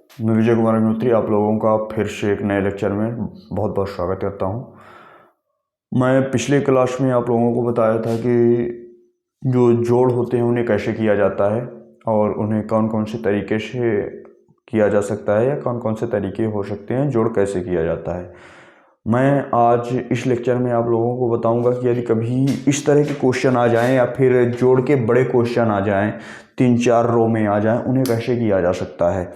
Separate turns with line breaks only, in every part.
मैं विजय कुमार अग्निहोत्री आप लोगों का फिर से एक नए लेक्चर में बहुत बहुत स्वागत करता हूं। मैं पिछले क्लास में आप लोगों को बताया था कि जो जोड़ होते हैं उन्हें कैसे किया जाता है और उन्हें कौन कौन से तरीके से किया जा सकता है या कौन कौन से तरीके हो सकते हैं, जोड़ कैसे किया जाता है। मैं आज इस लेक्चर में आप लोगों को बताऊंगा कि यदि कभी इस तरह के क्वेश्चन आ जाएं या फिर जोड़ के बड़े क्वेश्चन आ जाएं, 3-4 रो में आ जाएं, उन्हें कैसे किया जा सकता है,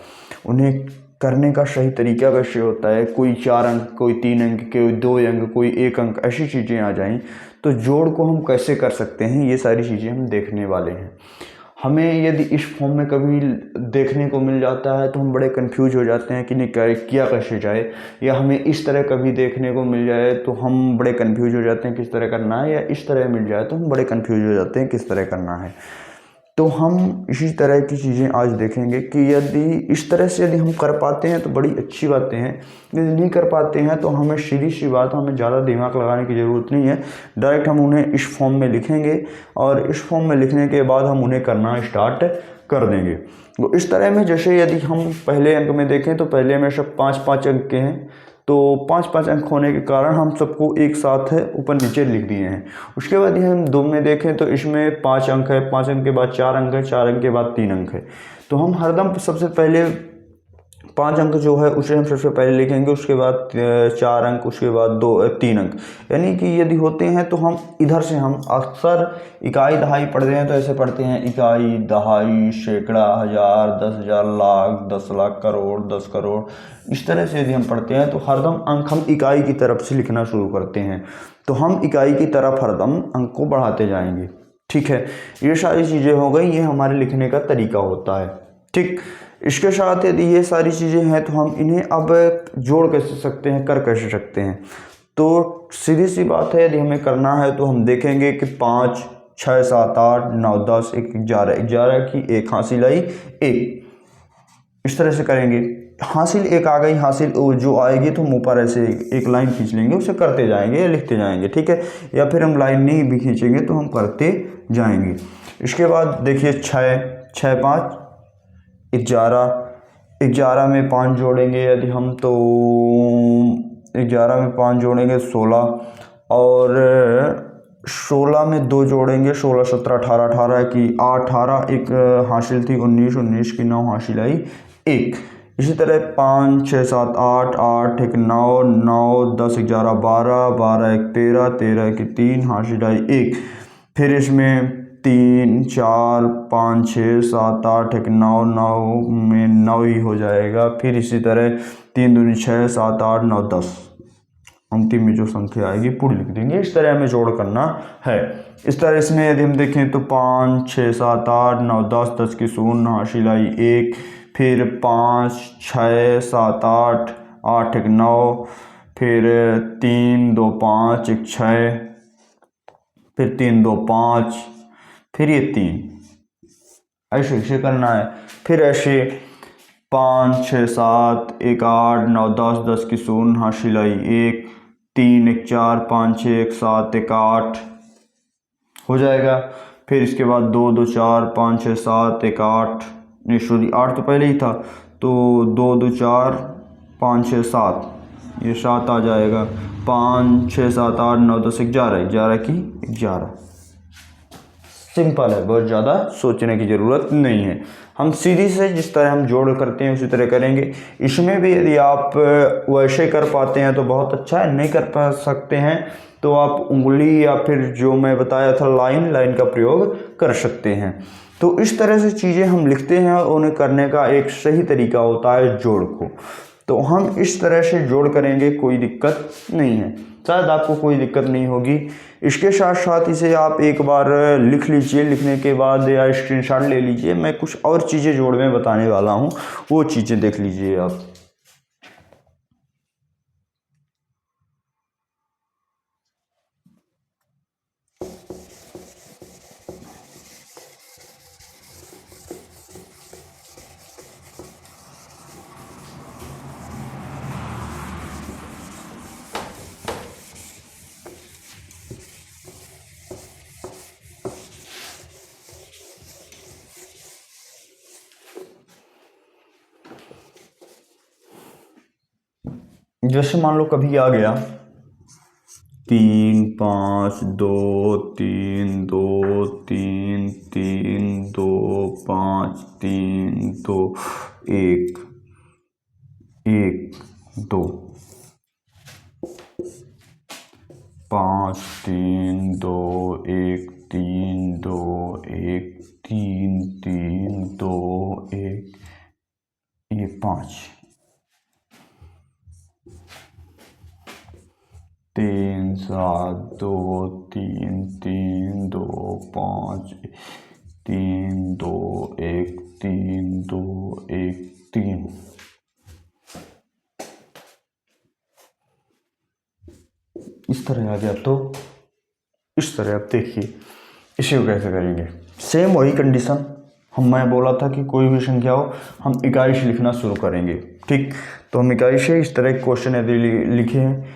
उन्हें करने का सही तरीका कैसे होता है। कोई 4 अंक, कोई 3 अंक, कोई 2 अंक, कोई 1 अंक, ऐसी चीज़ें आ जाएं तो जोड़ को हम कैसे कर सकते हैं, ये सारी चीज़ें हम देखने वाले हैं। हमें यदि इस फॉर्म में कभी देखने को मिल जाता है तो हम बड़े कंफ्यूज हो जाते हैं कि नहीं किया कैसे जाए, या हमें इस तरह कभी देखने को मिल जाए तो हम बड़े कंफ्यूज हो जाते हैं किस तरह करना है, या इस तरह मिल जाए तो हम बड़े कंफ्यूज हो जाते हैं किस तरह करना है। तो हम इसी तरह की चीज़ें आज देखेंगे कि यदि इस तरह से यदि हम कर पाते हैं तो बड़ी अच्छी बातें हैं, यदि नहीं कर पाते हैं तो हमें सीधी सी बात, हमें ज़्यादा दिमाग लगाने की ज़रूरत नहीं है। डायरेक्ट हम उन्हें इस फॉर्म में लिखेंगे और इस फॉर्म में लिखने के बाद हम उन्हें करना स्टार्ट कर देंगे। तो इस तरह में जैसे यदि हम पहले अंक में देखें तो पहले में सब 5-5 अंक के हैं, तो 5-5 अंक होने के कारण हम सबको एक साथ ऊपर नीचे लिख दिए हैं। उसके बाद हम 2 में देखें तो इसमें 5 अंक है, 5 अंक के बाद 4 अंक है, 4 अंक के बाद 3 अंक है। तो हम हरदम सबसे पहले 5 अंक जो है उसे हम सबसे पहले लिखेंगे, उसके बाद 4 अंक, उसके बाद 3 अंक। यानी कि यदि होते हैं तो हम इधर से, हम अक्सर इकाई दहाई पढ़ते हैं तो ऐसे पढ़ते हैं, इकाई, दहाई, सैकड़ा, हजार, 10,000, लाख, 10 लाख, करोड़, 10 करोड़। इस तरह से यदि हम पढ़ते हैं तो हरदम अंक हम इकाई की तरफ से लिखना शुरू करते हैं, तो हम इकाई की तरफ हरदम अंक को बढ़ाते जाएंगे। ठीक है, ये सारी चीज़ें हो गई, ये हमारे लिखने का तरीका होता है। ठीक, इसके साथ यदि ये सारी चीज़ें हैं तो हम इन्हें अब जोड़ कैसे सकते हैं, कर कैसे सकते हैं। तो सीधी सी बात है, यदि हमें करना है तो हम देखेंगे कि 5, 6, 7, 8, 9, 10, 11, 11 की एक हासिल आई, एक, इस तरह से करेंगे। हासिल एक आ गई, हासिल जो आएगी तो हम ऊपर ऐसे एक लाइन खींच लेंगे, उसे करते जाएंगे या लिखते जाएंगे। ठीक है, या फिर हम लाइन नहीं भी खींचेंगे तो हम करते जाएंगे। इसके बाद देखिए 6, 6, 5, 11, 11 में 5 जोड़ेंगे यदि हम, तो 11 में 5 जोड़ेंगे 16, और 16 में 2 जोड़ेंगे 16, 17, 18, 18 की 8, 18 एक हासिल थी 19, 19 की 9 हासिल आई, एक। इसी तरह 5, 6, 7, 8, 8 एक 9, 9, 10, 11, 12, 12 एक 13, 13 की 3 हासिल आई, एक। फिर इसमें 3, 4, 5, 6, 7, 8 एक 9, 9 में 9 ही हो जाएगा। फिर इसी तरह 3 दूनी 6, 7, 8, 9, 10, अंतिम में जो संख्या आएगी पूरी लिख देंगे। इस तरह हमें जोड़ करना है। इस तरह इसमें यदि हम देखें तो 5, 6, 7, 8, 9, 10, 10 की शून्य हासिल आई, एक। फिर 5, 6, 7, 8, 8 एक 9, फिर 3, 2, 5 एक 6, फिर 3, 2, 5, फिर ये 3, ऐसे ऐसे करना है। फिर ऐसे 5, 6, 7, 1, 8, 9, 10, 10 की शून्य हासिल आई, एक। 3, 1, 4, 5, 6, 1, 7, 1, 8 हो जाएगा। फिर इसके बाद 2, 2, 4, 5, 6, 7, 1, 8, नहीं सॉरी 8 तो पहले ही था, तो 2, 2, 4, 5, 6, 7, ये 7 आ जाएगा। 5, 6, 7, 8, 9, 10, 11, 11 की 11। सिंपल है, बहुत ज़्यादा सोचने की ज़रूरत नहीं है। हम सीधी से जिस तरह हम जोड़ करते हैं उसी तरह करेंगे। इसमें भी यदि आप वैसे कर पाते हैं तो बहुत अच्छा है, नहीं कर पा सकते हैं तो आप उंगली या फिर जो मैं बताया था लाइन का प्रयोग कर सकते हैं। तो इस तरह से चीज़ें हम लिखते हैं और उन्हें करने का एक सही तरीका होता है जोड़ को। तो हम इस तरह से जोड़ करेंगे, कोई दिक्कत नहीं है, शायद आपको कोई दिक्कत नहीं होगी। इसके साथ साथ इसे आप एक बार लिख लीजिए, लिखने के बाद या स्क्रीनशॉट ले लीजिए। मैं कुछ और चीज़ें जोड़ में बताने वाला हूँ, वो चीज़ें देख लीजिए आप। जैसे मान लो कभी आ गया 3 5 2 3 2 3 3 2 5 3 2 1 1 2 5 3 2 1 3 2 1 3 3 2 1 ये 5 3 7 2 3 3 2 5 3 2 1 3 2 1 3 इस तरह आ गया। तो इस तरह आप देखिए इसे कैसे करेंगे। सेम वही कंडीशन मैं बोला था कि कोई भी संख्या हो हम इकाई से लिखना शुरू करेंगे। ठीक, तो हम इकाई से इस तरह के क्वेश्चन यदि लिखे हैं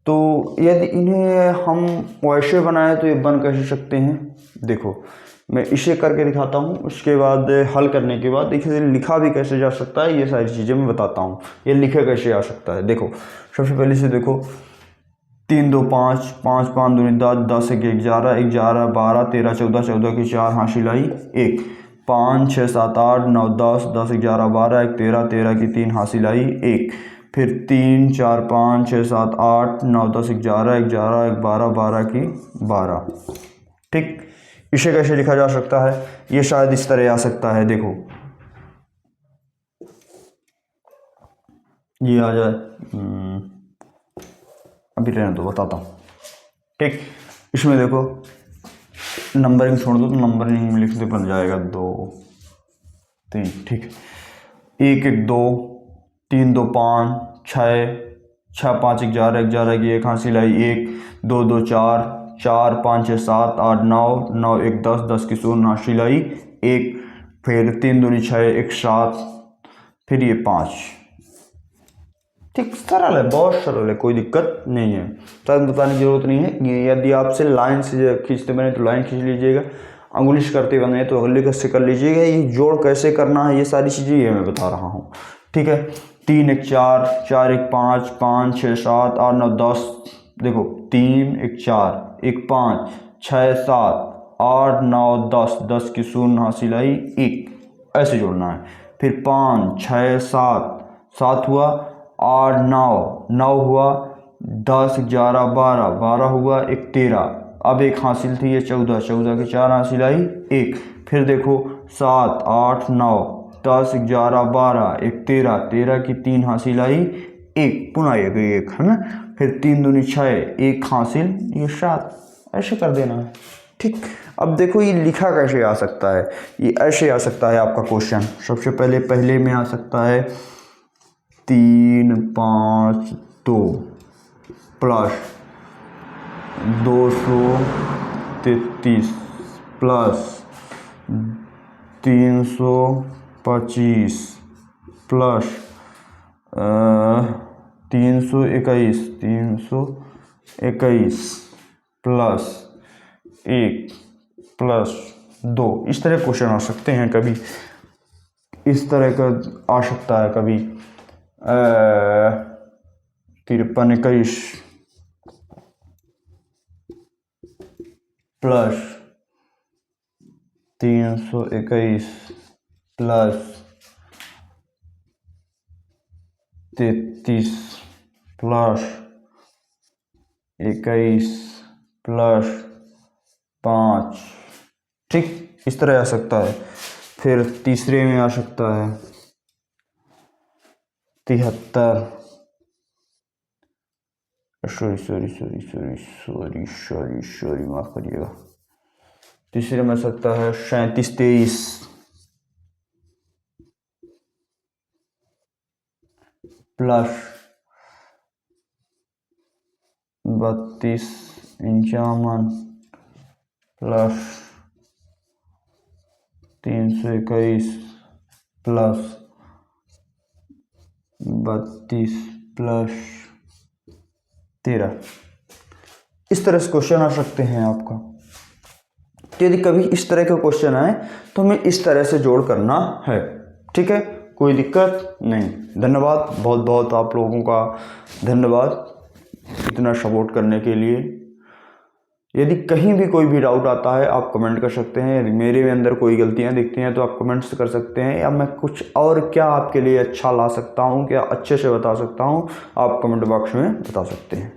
तो यदि इन्हें हम वैसे बनाए तो ये बन कैसे सकते हैं। देखो मैं इसे करके दिखाता हूँ, उसके बाद हल करने के बाद इसे लिखा भी कैसे जा सकता है ये सारी चीज़ें मैं बताता हूँ। ये लिखा कैसे आ सकता है। देखो सबसे पहले से देखो 3 2 5 5 5 2 10 10 1 11 11 12 13 14 14 की 4 हासिल आई 1 5 6 7 8 9 10 10 11 12 1 13 13 की 3 हासिल आई 1 फिर 3 4 5 6 7 8 9 10 11 11 1 12 12 की 12। ठीक, इसे कैसे लिखा जा सकता है। ये शायद इस तरह आ सकता है। देखो ये आ जाए, अभी रहने दो बताता हूँ। ठीक, इसमें देखो नंबरिंग छोड़ दो तो नंबरिंग में लिख दे बन जाएगा 2 3। ठीक, 1 1 2 3 2 5 6 6 5 11 11 की 1 हासिल आई 1 2 2 4 4 5 6 7 8 9 9 1 10 10 की 0 हासिल आई 1 फिर 3 2 6 1 7 फिर ये 5। ठीक, सरल है, बहुत सरल है, कोई दिक्कत नहीं है। तो बताने की जरूरत नहीं है। यदि आपसे लाइन से खींचते बने तो लाइन खींच लीजिएगा, अंगुली से करते बने तो अंगुली से कर लीजिएगा। ये जोड़ कैसे करना है ये सारी चीज़ें ये मैं बता रहा हूँ। ठीक है, 3 1 4 4 1 5 5 6 7 8 9 10। देखो 3 1 4 1 5 6 7 8 9 10 10 की 0 हासिल आई 1, ऐसे जोड़ना है। फिर 5 6 7 7 हुआ 8 9 9 हुआ 10 11 12 12 हुआ 1 13। अब 1 हासिल थी ये 14 14 की 4 हासिल आई 1। फिर देखो 7 8 9 10 11 12 1 13 13 की 3 हासिल आई 1, पुनः एक है ना। फिर 3 दूनी 6 1 हासिल ये 7, ऐसे कर देना है। ठीक, अब देखो ये लिखा कैसे आ सकता है। ये ऐसे आ सकता है आपका क्वेश्चन। सबसे पहले में आ सकता है 3 5 2 plus 233 plus 325 plus 321 plus 1 plus 2। इस तरह क्वेश्चन आ सकते हैं। कभी इस तरह का आ सकता है, कभी 53 21 प्लस 321 प्लस 33 प्लस 21 प्लस 5। ठीक, इस तरह आ सकता है। फिर तीसरे में आ सकता है 73 सॉरी माफ करिएगा। तीसरे में आ सकता है 37 23 प्लस 32 51 प्लस 321 प्लस 32 प्लस 13। इस तरह से क्वेश्चन आ सकते हैं आपका। तो यदि कभी इस तरह का क्वेश्चन आए तो हमें इस तरह से जोड़ करना है। ठीक है, कोई दिक्कत नहीं। धन्यवाद, बहुत बहुत आप लोगों का धन्यवाद इतना सपोर्ट करने के लिए। यदि कहीं भी कोई भी डाउट आता है आप कमेंट कर सकते हैं। यदि मेरे अंदर कोई गलतियां दिखती हैं तो आप कमेंट्स कर सकते हैं, या मैं कुछ और क्या आपके लिए अच्छा ला सकता हूं, क्या अच्छे से बता सकता हूं, आप कमेंट बॉक्स में बता सकते हैं।